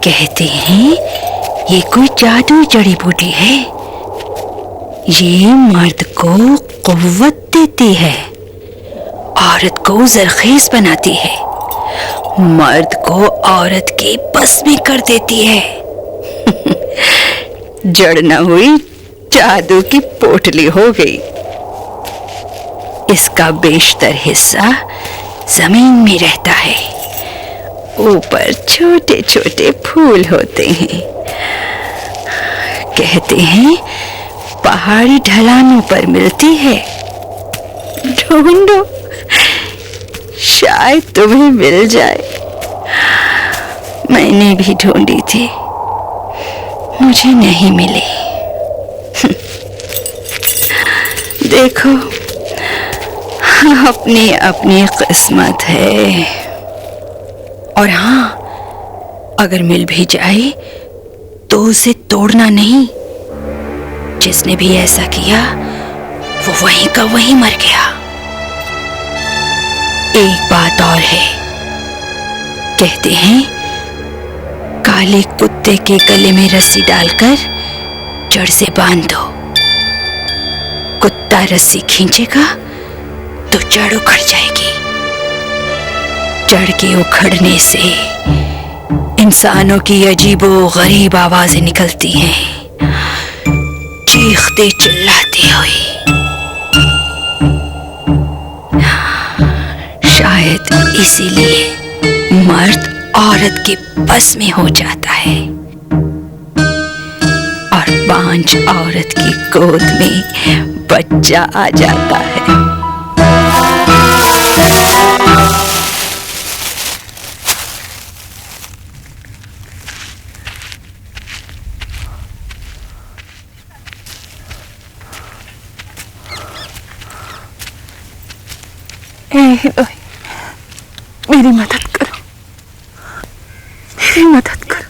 कहते हैं ये कोई जादुई जड़ी बूटी है। ये मर्द को कुव्वत देती है, औरत को जरखेज बनाती है, मर्द को औरत के बस में कर देती है। जड़ न हुई, जादू की पोटली हो गई। इसका बेशतर हिस्सा जमीन में रहता है, ऊपर छोटे छोटे फूल होते हैं। कहते हैं पहाड़ी ढलानों पर मिलती है। ढूंढो, शायद तुम्हें मिल जाए। मैंने भी ढूंढी थी, मुझे नहीं मिली। देखो, अपनी अपनी किस्मत है। और हाँ, अगर मिल भी जाए तो उसे तोड़ना नहीं। जिसने भी ऐसा किया वो वहीं का वहीं मर गया। एक बात और है, कहते हैं काले कुत्ते के गले में रस्सी डालकर जड़ से बांध दो। कुत्ता रस्सी खींचेगा तो जड़ उखड़ जाएगी। जड़ के उखड़ने से इंसानों की अजीबो गरीब आवाजें निकलती हैं, चीखते चिल्लाती हुई। शायद इसीलिए मर्द औरत के बस में हो जाता है और बांझ औरत की गोद में बच्चा आ जाता है। मेरी मदद करो, मेरी मदद करो।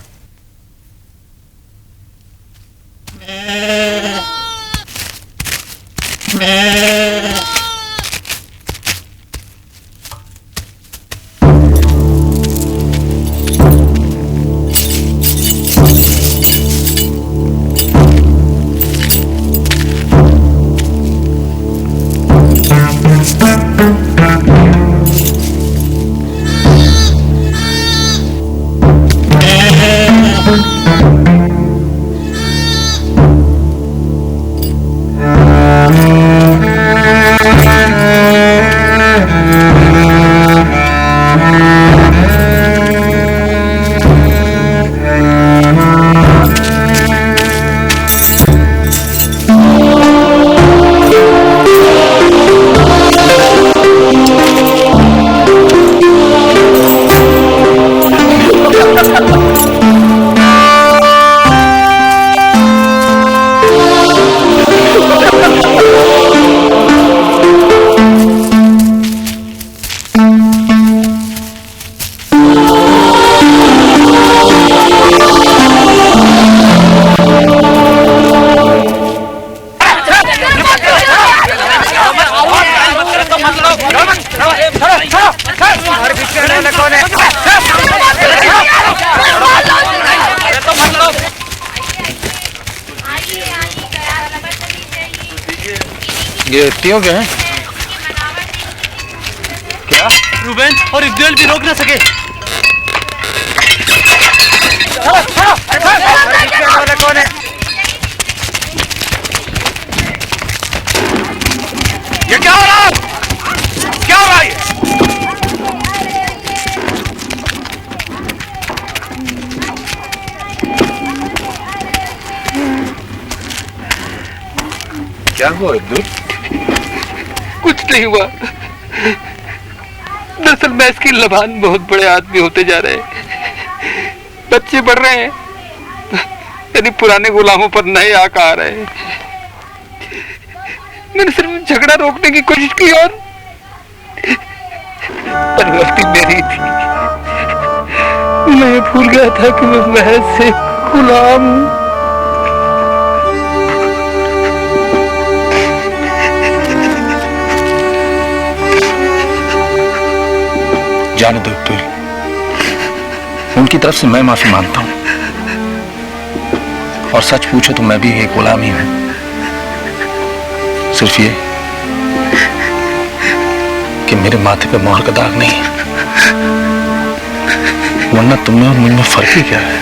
ये तीयों के हैं क्या? रूबेन और इब्दुल भी रोक ना सके। कौन है? ये क्या हो रहा है? क्या हो रहा है? क्या हुआ इब्दुल? कुछ नहीं हुआ। दरअसल मैं इसकी लबान बहुत बड़े आदमी होते जा रहे हैं, बच्चे बढ़ रहे हैं, यानी पुराने गुलामों पर नए आका आ रहे हैं। मैंने सिर्फ झगड़ा रोकने की कोशिश की और पर गलती मेरी थी। मैं भूल गया था कि मैं महज से गुलाम हूं। जाने दो इब्दुल, उन उनकी तरफ से मैं माफी मांगता हूं। और सच पूछो तो मैं भी एक गुलाम ही हूं, सिर्फ ये कि मेरे माथे पे मोहर का दाग नहीं है, वरना तुम में और मुझ में फर्क ही क्या है।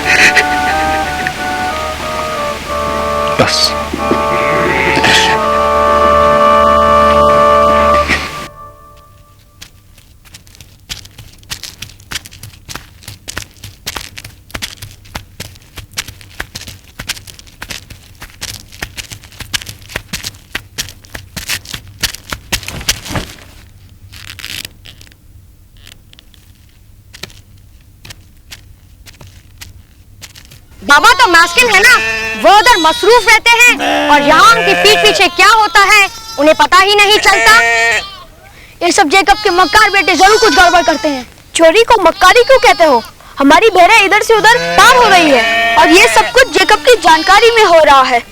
बस बाबा तो मास्किन है ना, वो उधर मसरूफ रहते हैं और यहाँ उनकी पीठ पीछे क्या होता है उन्हें पता ही नहीं चलता। ये सब जेकब के मक्कार बेटे जरूर कुछ गड़बड़ करते हैं। चोरी को मक्कारी क्यों कहते हो? हमारी बहरें इधर से उधर पार हो रही है और ये सब कुछ जेकब की जानकारी में हो रहा है।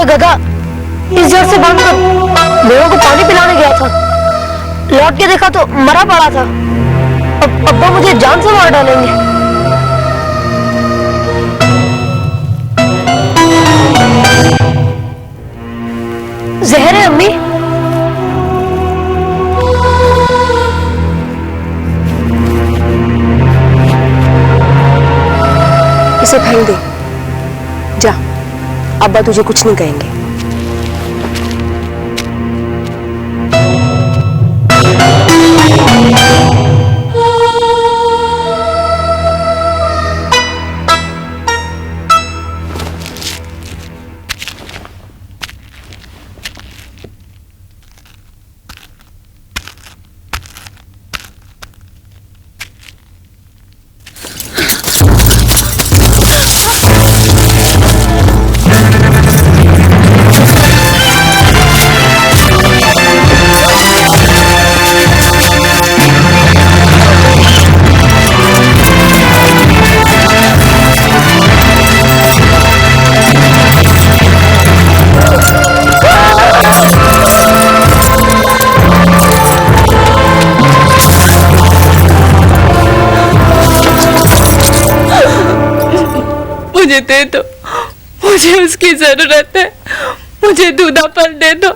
गधा इस जड़ से बांधकर लोगों को पानी पिलाने गया था, लौट के देखा तो मरा पड़ा था। अब अब्बा मुझे जान से मार डालेंगे। जहर है अम्मी। इसे फेंक दे, जा, अब्बा तुझे कुछ नहीं कहेंगे। मुझे दे दो, मुझे उसकी जरूरत है, मुझे दूधा फल दे दो।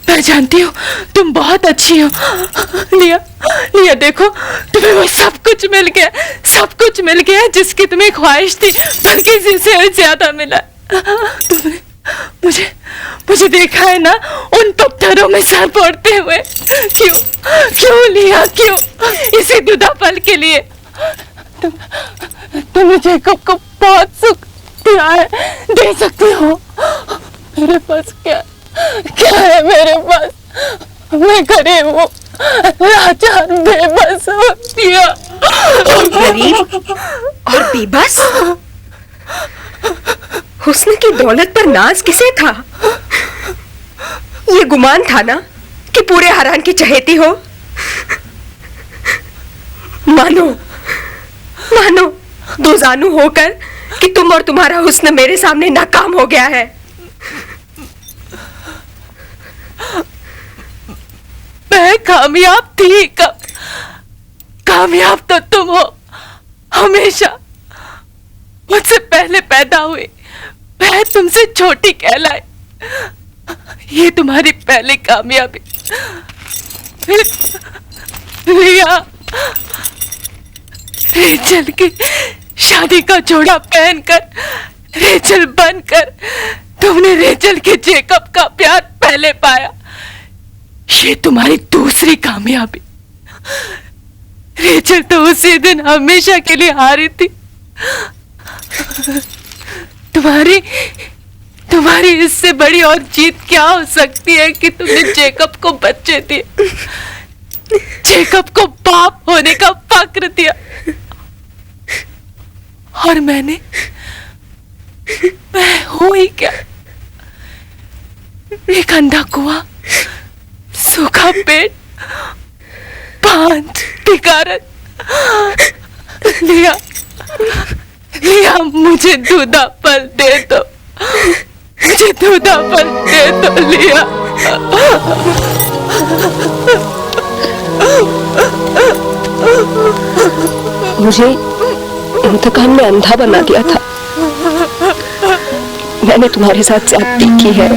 मैं जानती हूँ तुम बहुत अच्छी हो लिया। लिया देखो, तुम्हें वो सब कुछ मिल गया, सब कुछ मिल गया जिसकी तुम्हें ख्वाहिश थी, बल्कि इससे ज्यादा मिला। तुमने मुझे देखा है ना उन पत्थरों में सर फोड़ते हुए। क्यों लिया, क्यों? इसी दूधा फल के लिए तुम जेकब को बहुत सुख दिया है, दे सकती हो। मेरे पास क्या है मेरे पास? मैं गरीब हूँ, लाचार बेबस हूँ दिया। गरीब और बेबस? हुस्न की दौलत पर नाज किसे था? ये गुमान था ना कि पूरे हरान की चहेती हो। मानो दो जानू होकर कि तुम और तुम्हारा हुस्न मेरे सामने नाकाम हो गया है। मैं कामयाब थी कब? कामयाब तो तुम हो हमेशा। मुझसे पहले पैदा हुई, मैं तुमसे छोटी कहलाई। ये तुम्हारी पहली कामयाबी। लिया, रेचल की शादी का जोड़ा पहनकर, रेचल बनकर तुमने रेचल के जेकब का प्यार पहले पाया। ये तुम्हारी दूसरी कामयाबी। रेचल तो उसी दिन हमेशा के लिए हारी थी। तुम्हारी इससे बड़ी और जीत क्या हो सकती है कि तुमने जेकब को बच्चे दिए, जेकब को बाप होने का फक्र दिया, और मैं हूं ही क्या, एक अंधा कुआं, सूखा पेट, पांच भिखारन। लिया मुझे दूधा फल दे दो, मुझे दूधा फल दे दो लिया। मुझे इंतकाम में अंधा बना दिया था, मैंने तुम्हारे साथ ज्यादती की है।